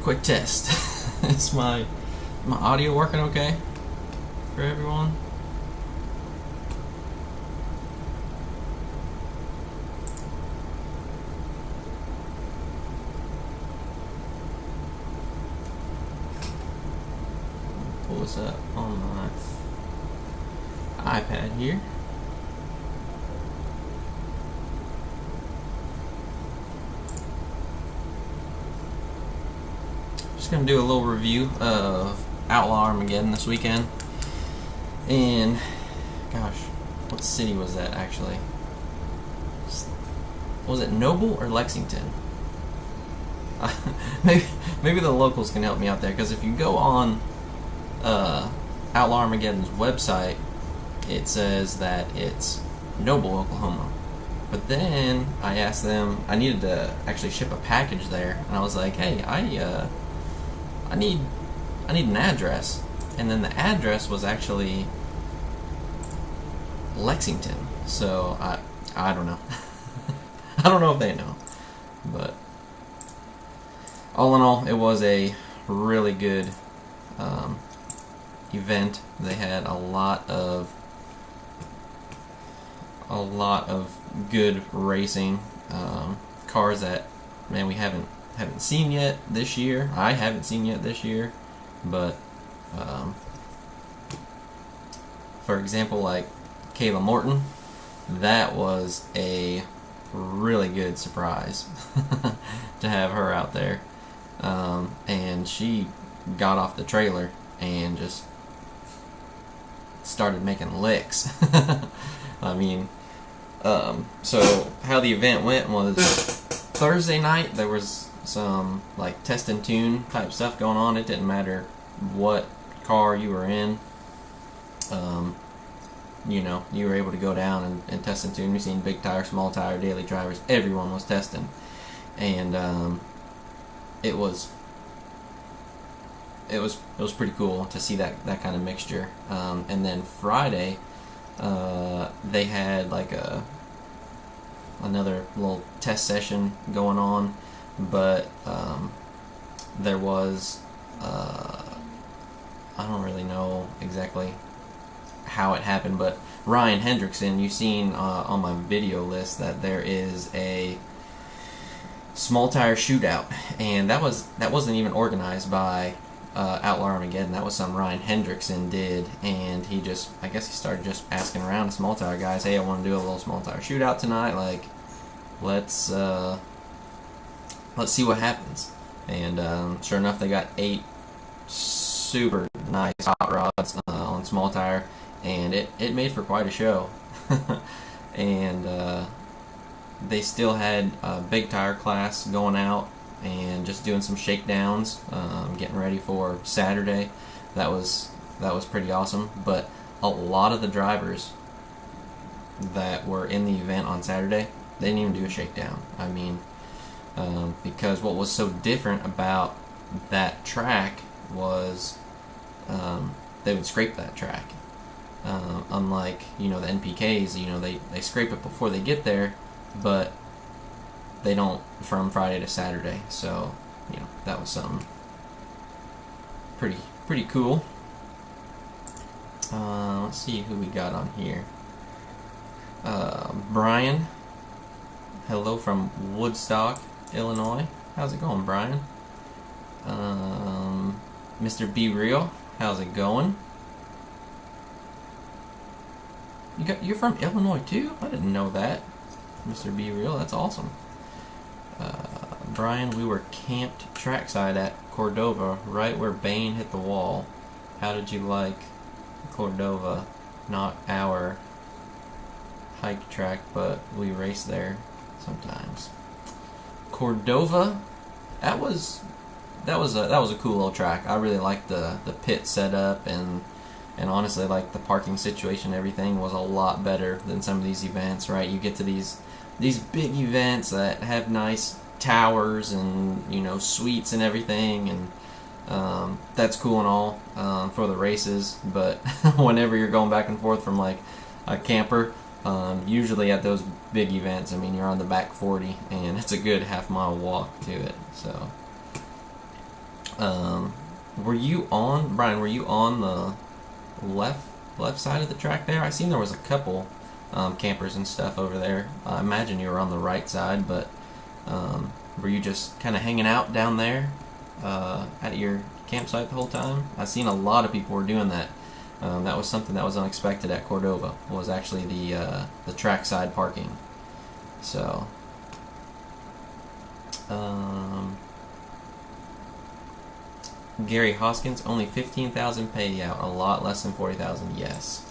quick test. Is my audio working okay for everyone? Pull this up on my iPad here. Just gonna do a little review of Outlaw Armageddon this weekend. And gosh, what city was that actually? Was it Noble or Lexington? Maybe the locals can help me out there, because if you go on Outlaw Armageddon's website, it says that it's Noble, Oklahoma. But then I asked them, I needed to actually ship a package there, and I was like, hey, I need an address. And then the address was actually Lexington. So I don't know. I don't know if they know. But all in all, it was a really good event. They had a lot of good racing cars that, man, we haven't seen yet this year. I haven't seen yet this year, but for example, like Kayla Morton, that was a really good surprise to have her out there, and she got off the trailer and just started making licks. I mean, so how the event went was Thursday night there was some like test and tune type stuff going on. It didn't matter what car you were in. You were able to go down and test and tune. We've seen big tire, small tire, daily drivers. Everyone was testing, and it was pretty cool to see that kind of mixture. And then Friday, they had like another little test session going on, but there was I don't really know exactly how it happened, but Ryan Hendrickson, you've seen on my video list that there is a small tire shootout, and that wasn't even organized by Outlaw Armageddon. That was something Ryan Hendrickson did, and I guess he started just asking around the small tire guys, hey, I want to do a little small tire shootout tonight, like let's see what happens. And sure enough, they got 8 super nice hot rods on small tire, and it made for quite a show. And they still had a big tire class going out and just doing some shakedowns, getting ready for Saturday. That was pretty awesome. But a lot of the drivers that were in the event on Saturday, they didn't even do a shakedown. I mean, because what was so different about that track was they would scrape that track. Unlike, the NPKs, they scrape it before they get there, but they don't from Friday to Saturday. So, that was something pretty cool. Let's see who we got on here. Brian, hello from Woodstock, Illinois. How's it going, Brian? Mr. Be Real, how's it going? You're from Illinois too? I didn't know that. Mr. Be Real, that's awesome. Brian, we were camped trackside at Cordova, right where Bain hit the wall. How did you like Cordova? Not our hike track, but we race there sometimes. Cordova, that was a cool little track. I really liked the pit setup, and honestly, like the parking situation, everything was a lot better than some of these events. Right, you get to these big events that have nice towers and suites and everything, and that's cool and all for the races. But whenever you're going back and forth from like a camper, usually at those big events, I mean, you're on the back 40, and it's a good half-mile walk to it. So Were you on, Brian? Were you on the left side of the track there? I seen there was a couple campers and stuff over there. I imagine you were on the right side, but were you just kind of hanging out down there at your campsite the whole time? I've seen a lot of people were doing that. That was something that was unexpected at Cordova. Was actually the trackside parking. So. Gary Hoskins, only 15,000 payout, a lot less than 40,000. Yes,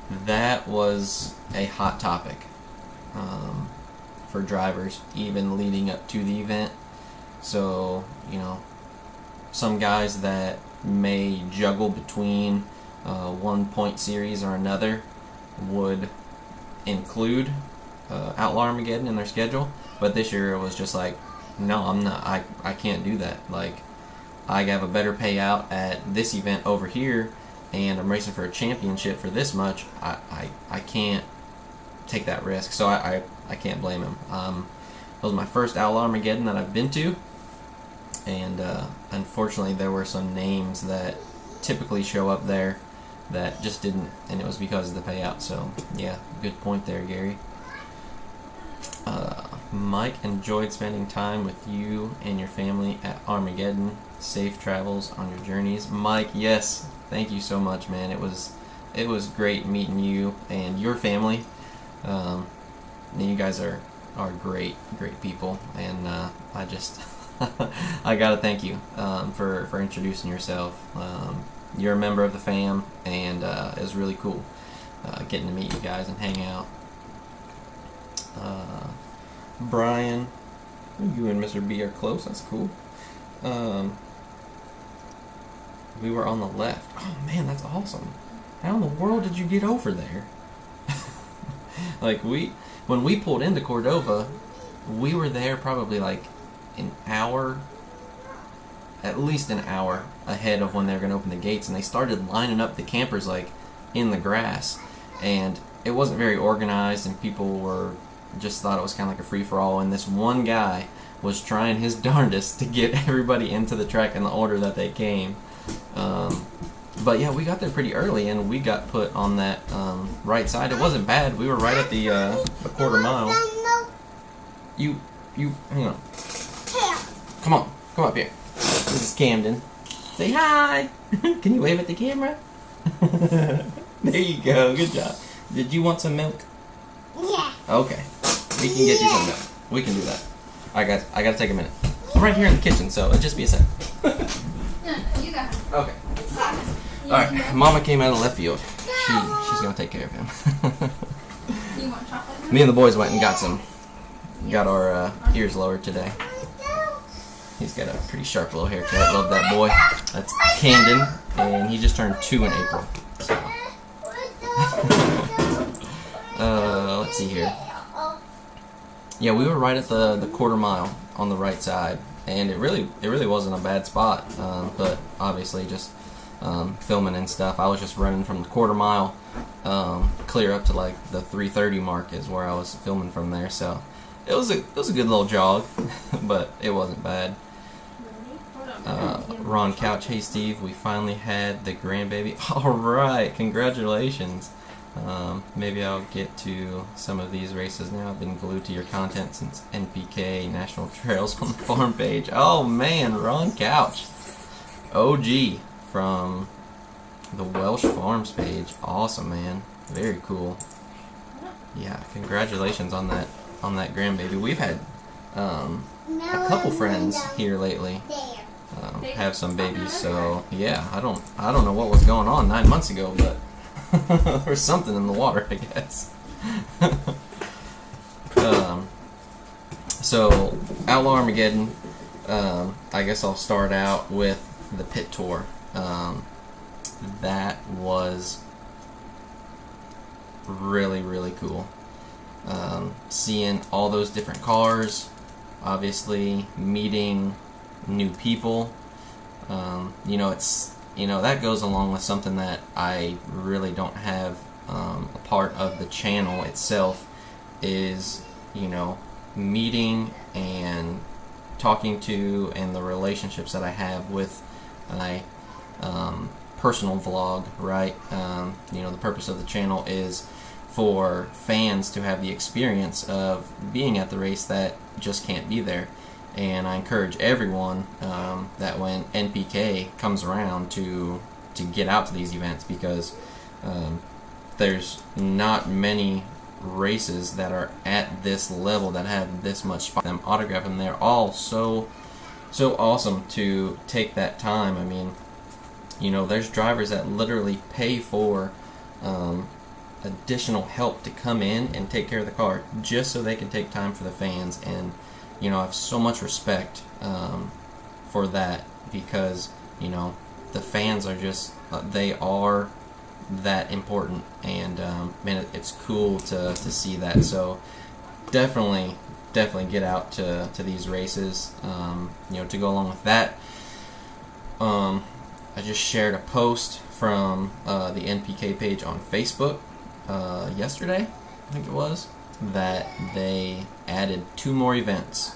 that was a hot topic for drivers, even leading up to the event. So, some guys that may juggle between one point series or another would include Outlaw Armageddon in their schedule, but this year it was just like, no, I'm not. I can't do that. Like, I have a better payout at this event over here, and I'm racing for a championship for this much. I can't take that risk, so I can't blame him. It was my first Outlaw Armageddon that I've been to, and unfortunately there were some names that typically show up there that just didn't, and it was because of the payout. So yeah, good point there, Gary. Mike enjoyed spending time with you and your family at Armageddon. Safe travels on your journeys. Mike, yes, thank you so much, man. It was great meeting you and your family. You guys are great people, and I just I gotta thank you for introducing yourself. You're a member of the fam, and it was really cool getting to meet you guys and hang out. Brian, you and Mr. B are close. That's cool. We were on the left. Oh man, that's awesome. How in the world did you get over there? Like, when we pulled into Cordova, we were there probably like an hour, at least an hour ahead of when they were going to open the gates, and they started lining up the campers like in the grass, and it wasn't very organized, and people were just thought it was kind of like a free-for-all, and this one guy was trying his darndest to get everybody into the track in the order that they came. But yeah, we got there pretty early, and we got put on that right side. It wasn't bad. We were right at the quarter mile. You, hang on. Come up here. This is Camden. Say hi. Can you wave at the camera? There you go. Good job. Did you want some milk? Yeah. Okay. We can get you some milk. We can do that. Alright guys, I gotta take a minute. I'm right here in the kitchen, so it'll just be a sec. No, you got it. Okay. Alright, Mama came out of left field. She's gonna take care of him. You want chocolate? Me and the boys went and got our ears lowered today. He's got a pretty sharp little haircut. Love that boy. That's Camden, and he just turned 2 in April. So. Let's see here. Yeah, we were right at the quarter mile on the right side, and it really wasn't a bad spot. But obviously, just filming and stuff, I was just running from the quarter mile clear up to like the 3:30 mark is where I was filming from there. So it was a good little jog, but it wasn't bad. Ron Couch, hey Steve, we finally had the grandbaby. All right, congratulations. Maybe I'll get to some of these races now. I've been glued to your content since NPK National Trails on the farm page. Oh man, Ron Couch, OG from the Welsh Farms page. Awesome, man. Very cool. Yeah, congratulations on that grandbaby. We've had a couple friends here lately have some babies, so yeah, I don't know what was going on 9 months ago, but there was something in the water, I guess. So Outlaw Armageddon, I guess I'll start out with the pit tour. That was really cool. Seeing all those different cars, obviously meeting new people. That goes along with something that I really don't have a part of the channel itself is, meeting and talking to and the relationships that I have with my personal vlog, right? The purpose of the channel is for fans to have the experience of being at the race that just can't be there. And I encourage everyone that when NPK comes around to get out to these events, because there's not many races that are at this level that have this much spot them autograph, and they're all so awesome to take that time. I mean, there's drivers that literally pay for additional help to come in and take care of the car just so they can take time for the fans. And I have so much respect for that, because the fans are just they are that important, and man, it's cool to see that. So definitely get out to these races. To go along with that, I just shared a post from the NPK page on Facebook yesterday, I think it was, that they added 2 more events,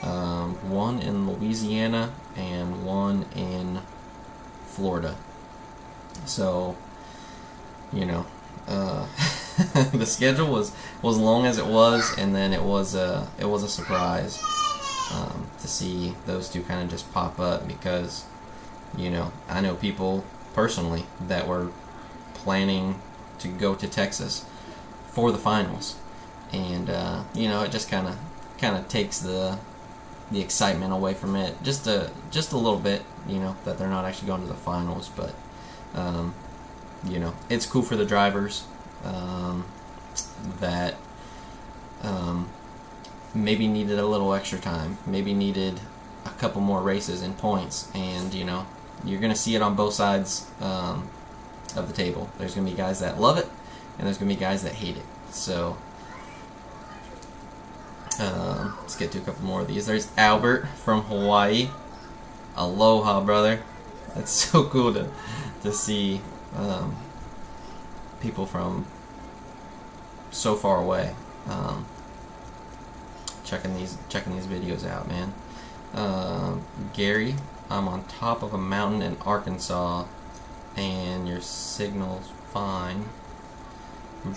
one in Louisiana and one in Florida. So the schedule was long as it was, and then it was a surprise to see those 2 kind of just pop up, because I know people personally that were planning to go to Texas for the finals, and it just kind of takes the excitement away from it just a little bit, that they're not actually going to the finals. But it's cool for the drivers that maybe needed a little extra time, maybe needed a couple more races and points, and you're going to see it on both sides of the table. There's going to be guys that love it, and there's going to be guys that hate it. So let's get to a couple more of these. There's Albert from Hawaii. Aloha, brother. That's so cool to see people from so far away checking these videos out, man. Gary, I'm on top of a mountain in Arkansas and your signal's fine.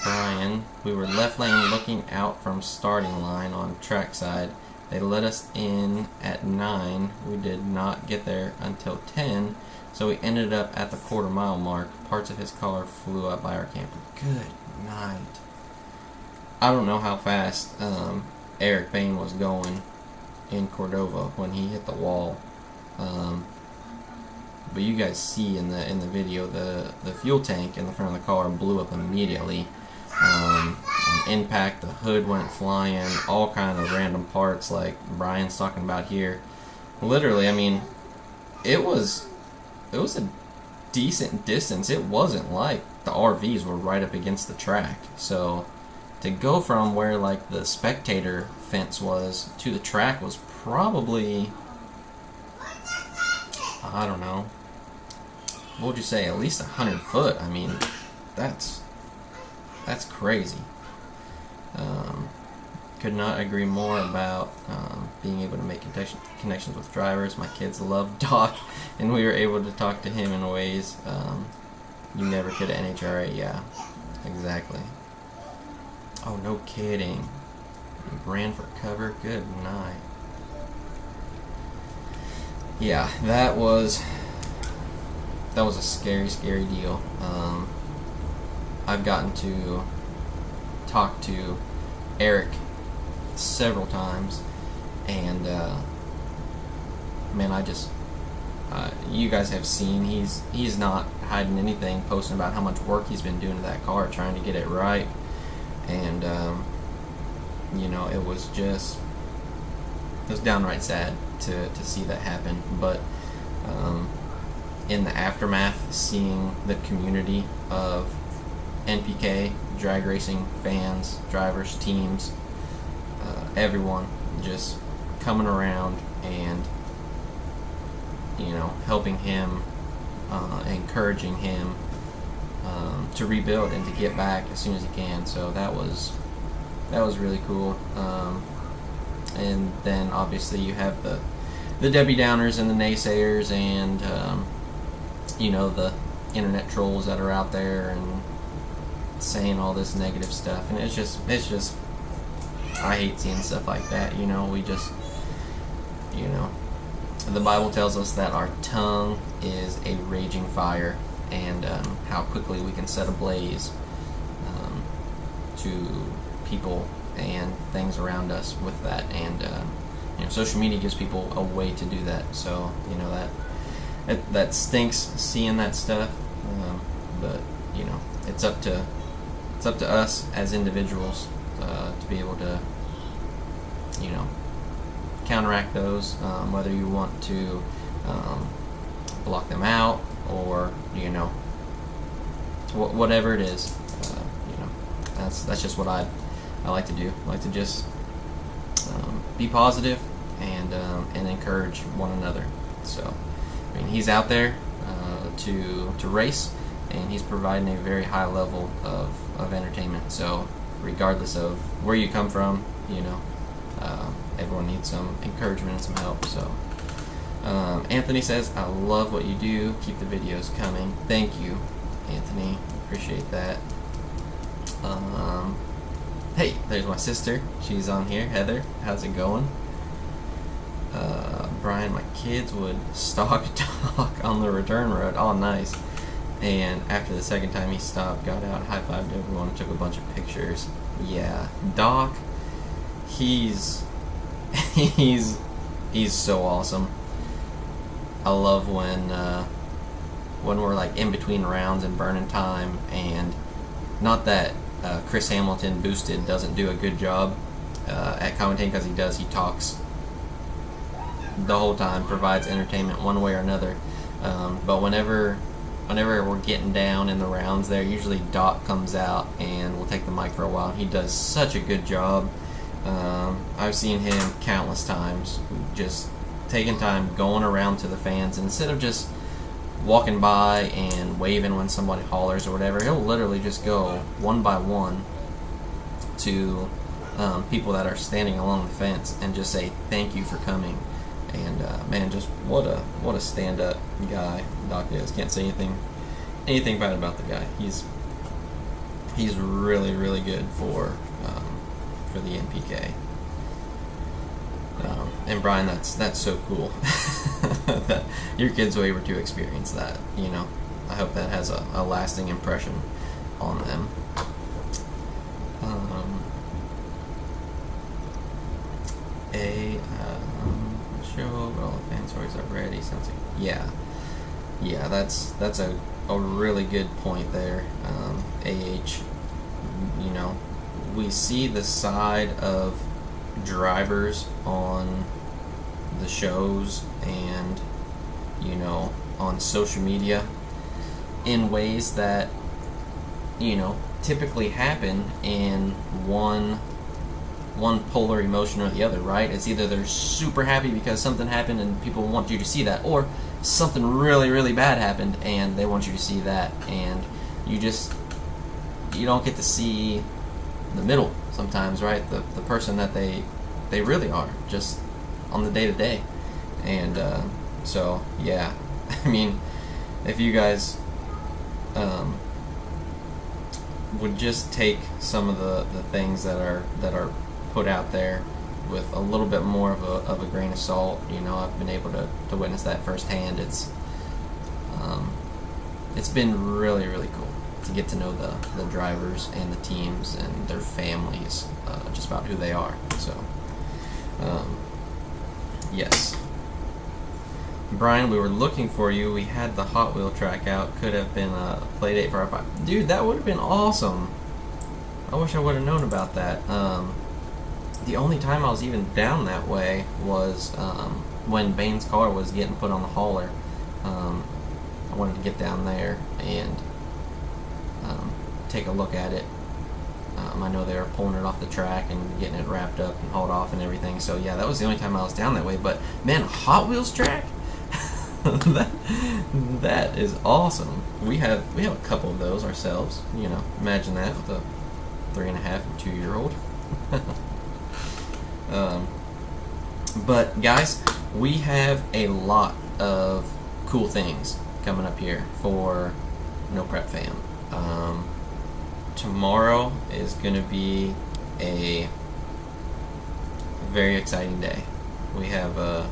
Brian, we were left lane looking out from starting line on trackside. They let us in at 9. We did not get there until 10, so we ended up at the quarter-mile mark. Parts of his car flew up by our camper. Good night. I don't know how fast Eric Bain was going in Cordova when he hit the wall, but you guys see in the video the fuel tank in the front of the car blew up immediately. On impact, the hood went flying, all kind of random parts like Brian's talking about here. Literally, I mean, it was a decent distance. It wasn't like the RVs were right up against the track. So to go from where like the spectator fence was to the track was probably, I don't know, what would you say, at least 100 foot. I mean, that's crazy. Could not agree more about being able to make connections with drivers. My kids love Doc, and we were able to talk to him in ways you never could at NHRA. Yeah, exactly. Oh, no kidding. Ran for cover. Good night. Yeah, that was a scary deal. I've gotten to talk to Eric several times, and man, you guys have seen he's not hiding anything, posting about how much work he's been doing to that car, trying to get it right, and it was downright sad to see that happen. But in the aftermath, seeing the community of NPK, drag racing fans, drivers, teams, everyone just coming around and helping him, encouraging him to rebuild and to get back as soon as he can. So that was really cool. and then obviously you have the Debbie Downers and the naysayers, and you know, the internet trolls that are out there and saying all this negative stuff, and it's just I hate seeing stuff like that. You know, we just, you know, the Bible tells us that our tongue is a raging fire, and how quickly we can set ablaze to people and things around us with that. And you know, social media gives people a way to do that. So you know, that stinks seeing that stuff. But you know, it's up to us as individuals to be able to, you know, counteract those, whether you want to block them out, or you know, whatever it is. You know, that's just what I like to do. I like to just be positive and encourage one another. So I mean, he's out there to race, and he's providing a very high level of entertainment. So regardless of where you come from, you know, everyone needs some encouragement and some help. So Anthony says, I love what you do. Keep the videos coming. Thank you, Anthony. Appreciate that. Hey, there's my sister. She's on here. Heather, how's it going? Brian, my kids would stalk Doc on the return road. Oh, nice. And after the second time he stopped, got out, high-fived everyone, and took a bunch of pictures. Yeah, Doc, he's so awesome. I love when we're like in between rounds and burning time, and not that Chris Hamilton boosted doesn't do a good job at commentating, because he does. He talks the whole time, provides entertainment one way or another. But whenever we're getting down in the rounds there, usually Doc comes out and will take the mic for a while. He does such a good job. I've seen him countless times just taking time, going around to the fans, and instead of just walking by and waving when somebody hollers or whatever, he'll literally just go one by one to people that are standing along the fence and just say thank you for coming. And man, just what a stand-up guy Doc is. Can't say anything bad about the guy. He's really, really good for the NPK. And Brian, that's so cool that your kids were able to experience that. You know, I hope that has a lasting impression on them. Show, but all the fan stories are ready. Sounds like, yeah, that's a really good point there. You know, we see the side of drivers on the shows and, you know, on social media in ways that, you know, typically happen in one polar emotion or the other, right? It's either they're super happy because something happened and people want you to see that, or something really, really bad happened and they want you to see that, and you don't get to see the middle sometimes, right? The person that they really are, just on the day-to-day. And so yeah, I mean, if you guys would just take some of the things that are put out there with a little bit more of a grain of salt. You know, I've been able to witness that firsthand. It's been really, really cool to get to know the drivers and the teams and their families, just about who they are. So yes, Brian, we were looking for you. We had the Hot Wheel track out. Could have been a play date for our 5. Dude, that would have been awesome. I wish I would have known about that. The only time I was even down that way was when Bane's car was getting put on the hauler. I wanted to get down there and take a look at it. I know they were pulling it off the track and getting it wrapped up and hauled off and everything. So yeah, that was the only time I was down that way. But man, a Hot Wheels track? that is awesome. We have a couple of those ourselves. You know, imagine that with a 3.5 and 2-year-old. But guys, we have a lot of cool things coming up here for No Prep Fam. Tomorrow is going to be a very exciting day. We have a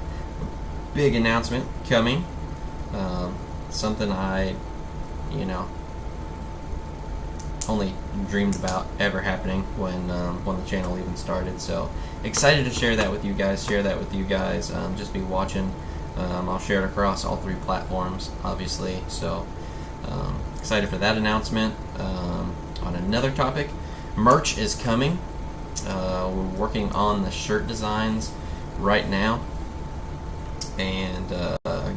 big announcement coming. Something I, only dreamed about ever happening when the channel even started. So excited to share that with you guys. Just be watching. I'll share it across all 3 platforms, obviously. So excited for that announcement. On another topic, merch is coming. We're working on the shirt designs right now, and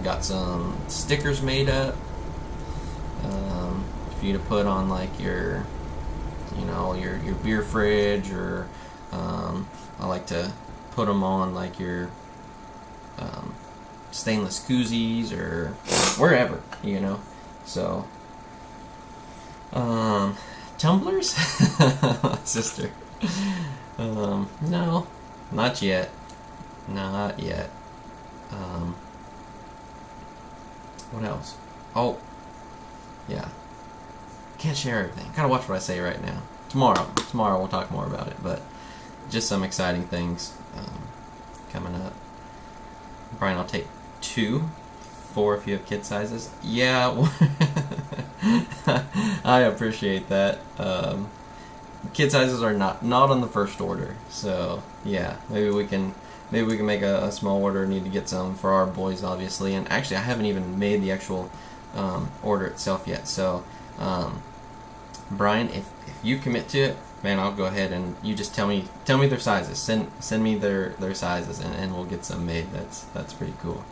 got some stickers made up for you to put on like your beer fridge, or I like to put them on like your stainless koozies or wherever, So tumblers, sister. No, not yet. Not yet. What else? Oh, yeah. Can't share everything. Gotta watch what I say right now. Tomorrow we'll talk more about it. But just some exciting things coming up. Brian, I'll take 2, 4 if you have kid sizes. Yeah, I appreciate that. Kid sizes are not on the first order, so yeah, maybe we can make a small order. Need to get some for our boys, obviously, and actually I haven't even made the actual order itself yet. So Brian, if you commit to it, man, I'll go ahead and you just tell me their sizes. Send me their sizes, and we'll get some made. That's pretty cool.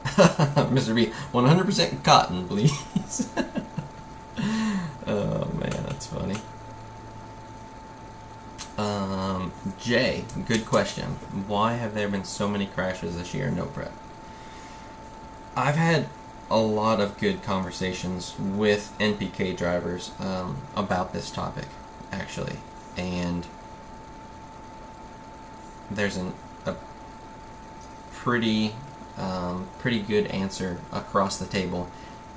Mr. B, 100% cotton, please. Oh man, that's funny. Jay, good question. Why have there been so many crashes this year in No Prep? I've had a lot of good conversations with NPK drivers about this topic, actually, and there's a pretty good answer across the table,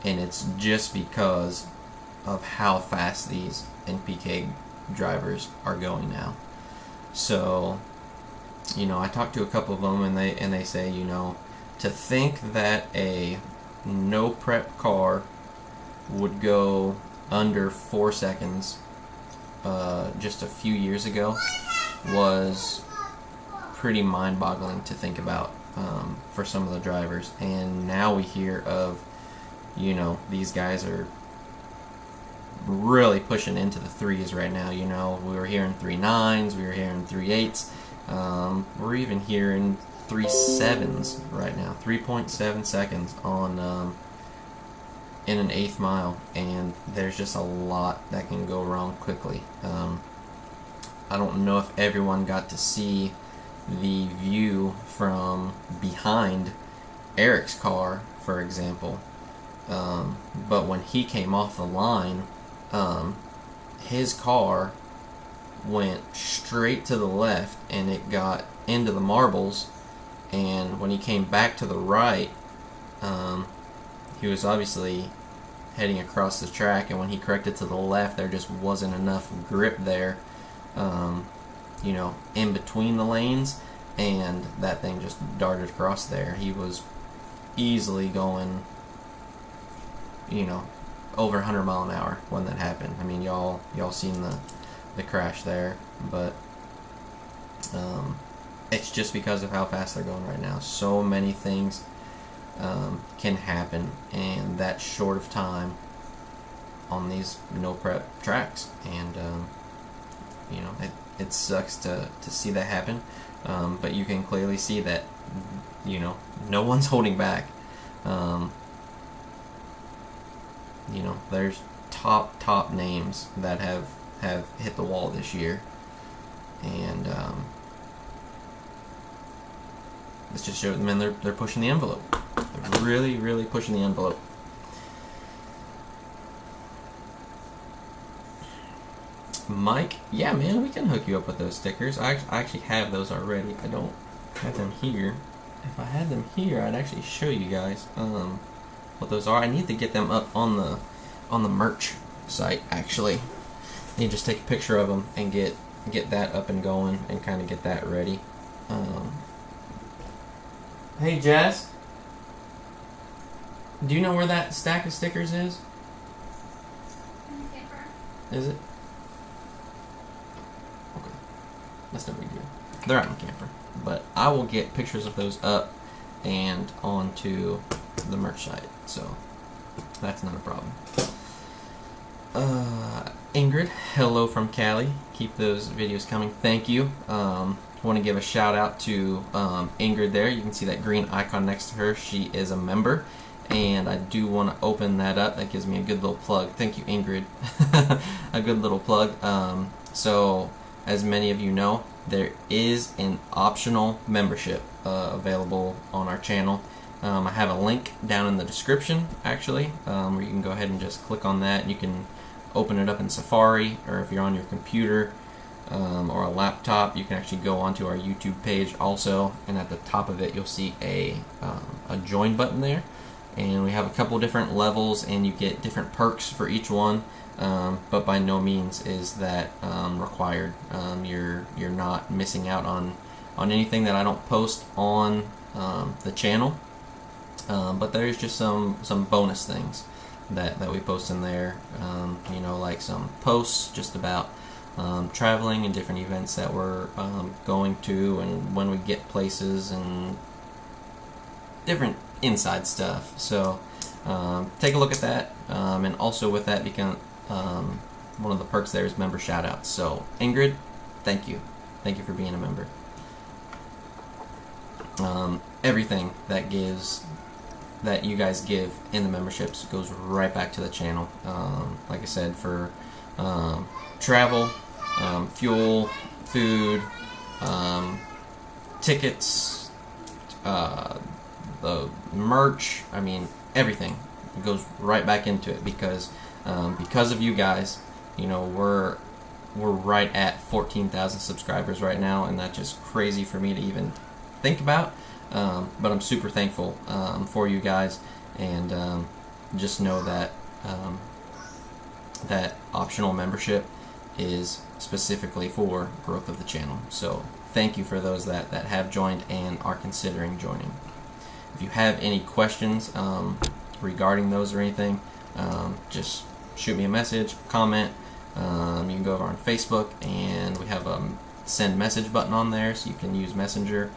and it's just because of how fast these NPK drivers are going now. So, I talked to a couple of them, and they say, to think that a no prep car would go under 4 seconds just a few years ago was pretty mind-boggling to think about for some of the drivers. And now we hear of, these guys are really pushing into the 3s right now. We were hearing 3.9s, we were hearing 3.8s, we're even hearing 3.7s right now, 3.7 seconds on in an 1/8 mile, and there's just a lot that can go wrong quickly. I don't know if everyone got to see the view from behind Eric's car, for example, but when he came off the line, his car went straight to the left and it got into the marbles, and when he came back to the right, he was obviously heading across the track, and when he corrected to the left, there just wasn't enough grip there, in between the lanes, and that thing just darted across there. He was easily going, over 100 mile an hour when that happened. I mean, y'all seen the crash there, but it's just because of how fast they're going right now. So many things can happen in that short of time on these no prep tracks, and it sucks to see that happen, but you can clearly see that no one's holding back. There's top names that have hit the wall this year, and this just shows, man, they're pushing the envelope. They're really pushing the envelope. Mike, yeah, man, we can hook you up with those stickers. I actually have those already. I don't had them here. If I had them here, I'd actually show you guys what those are. I need to get them up on the merch site. Actually, I need to just take a picture of them and get that up and going and kind of get that ready. Hey Jazz, do you know where that stack of stickers is? In the camper. Is it? Okay, that's no big deal. They're out in the camper, but I will get pictures of those up and onto the merch site, so that's not a problem. Ingrid, hello from Cali. Keep those videos coming. Thank you. Want to give a shout out to Ingrid there. You can see that green icon next to her. She is a member, and I do want to open that up. That gives me a good little plug. Thank you, Ingrid. A good little plug. So, as many of you know, there is an optional membership available on our channel. I have a link down in the description, actually, where you can go ahead and just click on that. And you can open it up in Safari, or if you're on your computer or a laptop, you can actually go onto our YouTube page also, and at the top of it you'll see a join button there, and we have a couple different levels and you get different perks for each one, but by no means is that required. You're not missing out on anything that I don't post on the channel, but there's just some bonus things that we post in there, you know, like some posts just about traveling and different events that we're going to, and when we get places and different inside stuff. So take a look at that, and also with that, one of the perks there is member shoutouts. So Ingrid, thank you for being a member. Everything that you guys give in the memberships goes right back to the channel. Like I said, for travel, fuel, food, tickets, the merch, I mean everything goes right back into it, because of you guys, you know, we're right at 14,000 subscribers right now, and that's just crazy for me to even think about. But I'm super thankful for you guys, and just know that that optional membership is specifically for growth of the channel. So thank you for those that have joined and are considering joining. If you have any questions regarding those or anything, just shoot me a message, comment. You can go over on Facebook, and we have a send message button on there, so you can use Messenger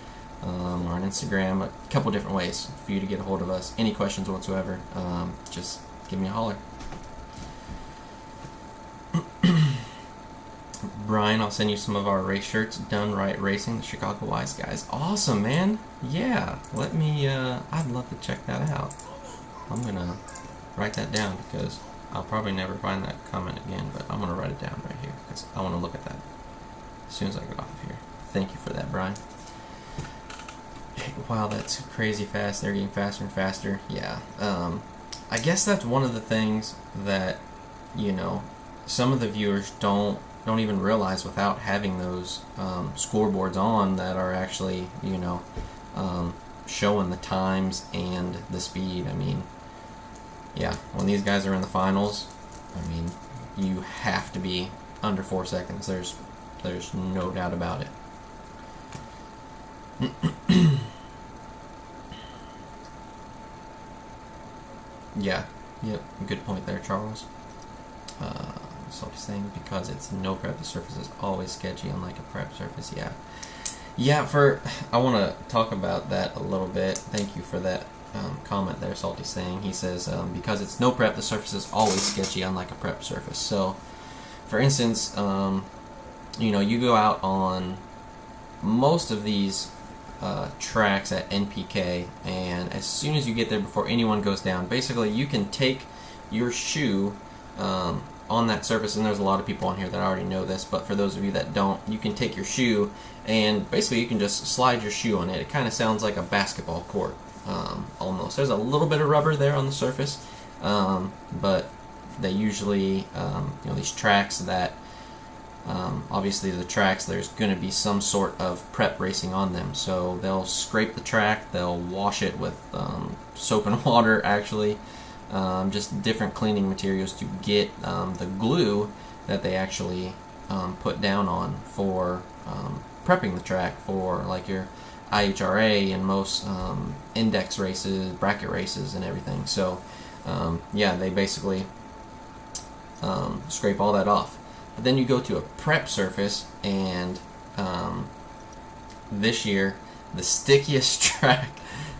or on Instagram. A couple different ways for you to get a hold of us. Any questions whatsoever, just give me a holler. Brian, I'll send you some of our race shirts. Done Right Racing, the Chicago Wise Guys. Awesome, man. Yeah, let me, I'd love to check that out. I'm gonna write that down, because I'll probably never find that comment again, but I'm gonna write it down right here, because I want to look at that as soon as I get off of here. Thank you for that, Brian. Wow, that's crazy fast. They're getting faster and faster. Yeah. I guess that's one of the things that, you know, some of the viewers don't even realize without having those scoreboards on that are actually, you know, showing the times and the speed. I mean, yeah, when these guys are in the finals, I mean, you have to be under 4 seconds. There's no doubt about it. Yeah, yep, good point there, Charles. So I'm saying, because it's no prep, the surface is always sketchy, unlike a prep surface. Yeah. I want to talk about that a little bit. Thank you for that comment there, Salty saying. He says, because it's no prep, the surface is always sketchy, unlike a prep surface. So, for instance, you know, you go out on most of these tracks at NPK, and as soon as you get there, before anyone goes down, basically you can take your shoe on that surface, and there's a lot of people on here that already know this, but for those of you that don't, you can take your shoe and basically you can just slide your shoe on it. It kind of sounds like a basketball court, almost. There's a little bit of rubber there on the surface, but they usually, you know, these tracks that Obviously the tracks, there's going to be some sort of prep racing on them, so they'll scrape the track, they'll wash it with soap and water actually, just different cleaning materials to get the glue that they actually put down on for prepping the track for like your IHRA and most index races, bracket races and everything. So yeah, they basically scrape all that off. But then you go to a prep surface, and this year the stickiest track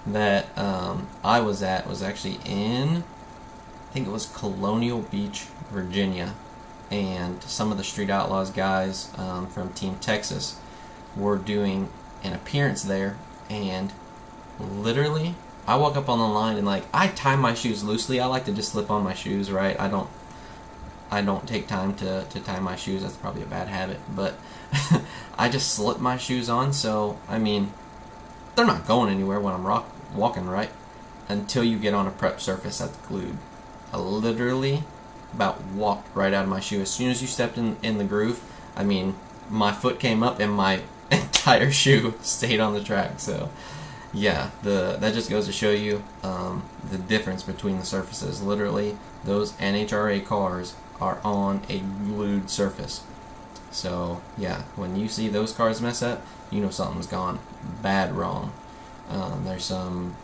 that I was at was actually in, I think it was Colonial Beach, Virginia, and some of the Street Outlaws guys from Team Texas were doing an appearance there, and literally I walk up on the line and like I tie my shoes loosely. I like to just slip on my shoes, right? I don't take time to tie my shoes. That's probably a bad habit, but I just slip my shoes on. So I mean, they're not going anywhere when I'm walking, right? Until you get on a prep surface that's glued. I literally about walked right out of my shoe. As soon as you stepped in the groove, I mean, my foot came up and my entire shoe stayed on the track. So yeah, that just goes to show you the difference between the surfaces. Literally, those NHRA cars are on a glued surface. So yeah, when you see those cars mess up, you know something's gone bad wrong. There's some,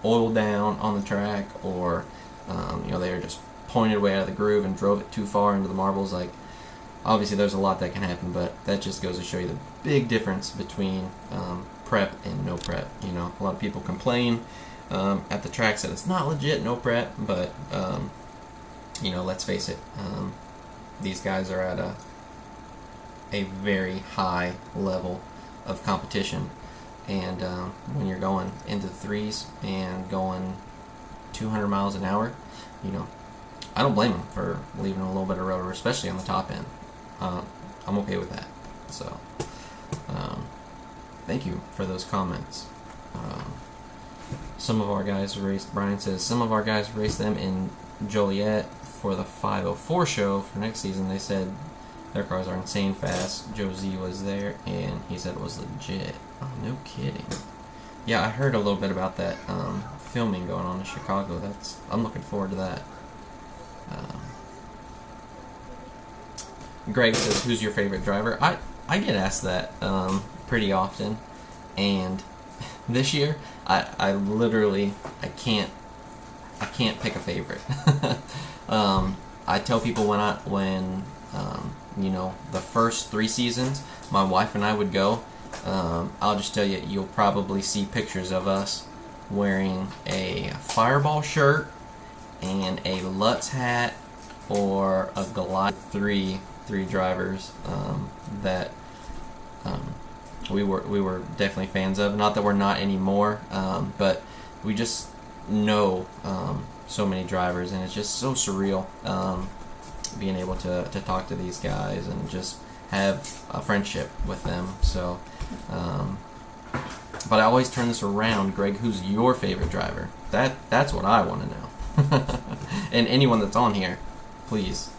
oil down on the track, or they were just pointed way out of the groove and drove it too far into the marbles. Like, obviously there's a lot that can happen, but that just goes to show you the big difference between prep and no prep. A lot of people complain at the tracks that it's not legit, no prep, but let's face it, these guys are at a very high level of competition, and when you're going into the threes and going 200 miles an hour, I don't blame them for leaving a little bit of rotor, especially on the top end. I'm okay with that. So thank you for those comments. Some of our guys raced, Brian says, some of our guys raced them in Joliet for the 504 show for next season. They said their cars are insane fast. Joe Z was there, and he said it was legit. Oh, no kidding. Yeah, I heard a little bit about that filming going on in Chicago. I'm looking forward to that. Greg says, who's your favorite driver? I get asked that pretty often, and this year I literally can't pick a favorite. I tell people when the first 3 seasons my wife and I would go, I'll just tell you, you'll probably see pictures of us wearing a Fireball shirt and a Lutz hat, or a Goliath. Three drivers that we were definitely fans of. Not that we're not anymore, but we just know so many drivers, and it's just so surreal being able to talk to these guys and just have a friendship with them. So but I always turn this around. Greg, who's your favorite driver? That's what I want to know. And anyone that's on here, please,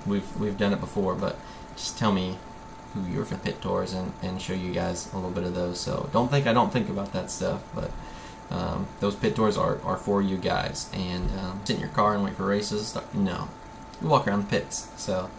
we've done it before, but just tell me who your pit tours and show you guys a little bit of those. So don't think I don't think about that stuff, but those pit tours are for you guys. And sit in your car and wait for races. No, you walk around the pits. So